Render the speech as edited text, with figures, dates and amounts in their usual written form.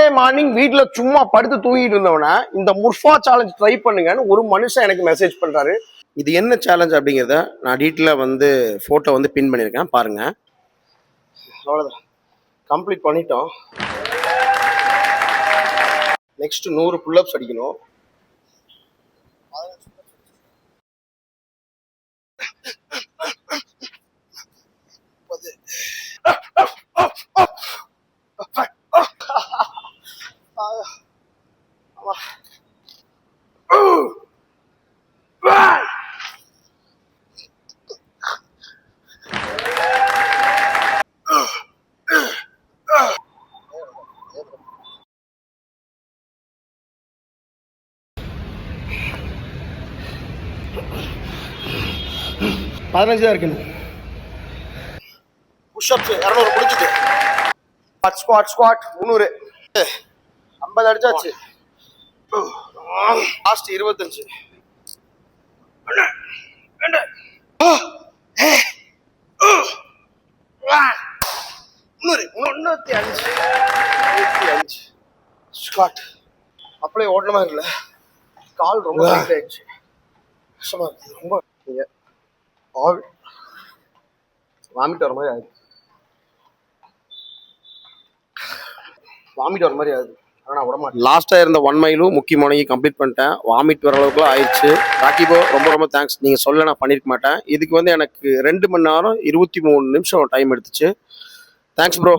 Saturday morning வீட்டில் சும்மா படுத்து தூங்கிட்டு இருந்தவன இந்த முர்ஃபா சேலஞ்ச் ட்ரை பண்ணுங்கன்னு ஒரு மனுஷன் எனக்கு மெசேஜ் பண்றாரு. இது என்ன சேலஞ்ச் அப்படிங்கிறத நான் டீட்டெயிலாக வந்து ஃபோட்டோ வந்து பின் பண்ணியிருக்கேன் பாருங்க. அவ்வளோதான், கம்ப்ளீட் பண்ணிட்டோம். நெக்ஸ்ட் 100 புல்லப்ஸ் அடிக்கணும். பதினஞ்சு தான் இருக்கணும். புஷ்அப்ஸ் 200 முடிச்சுட்டு ஸ்குவாட் 300 50 அடிச்சாச்சு. Last 25 305 squat. அப்படியே ஓடன மாதிரி இல்லை, கால் ரொம்ப ஆயிடுச்சு, கஷ்டமா இருக்கு ரொம்ப. வாமிட் வர மாதிரி ஆகுது, ஆனால் விடமாட்டேன். லாஸ்ட்டாக இருந்த 1 மைலும் முக்கியமானவங்க கம்ப்ளீட் பண்ணிட்டேன். வாமிட் வர அளவுக்கு ஆயிடுச்சு. ராக்கி ப்ரோ ரொம்ப தேங்க்ஸ். நீங்கள் சொல்ல நான் பண்ணியிருக்க மாட்டேன். இதுக்கு வந்து எனக்கு 2 மணி நேரம் 23 நிமிஷம் டைம் எடுத்துச்சு. Thanks bro.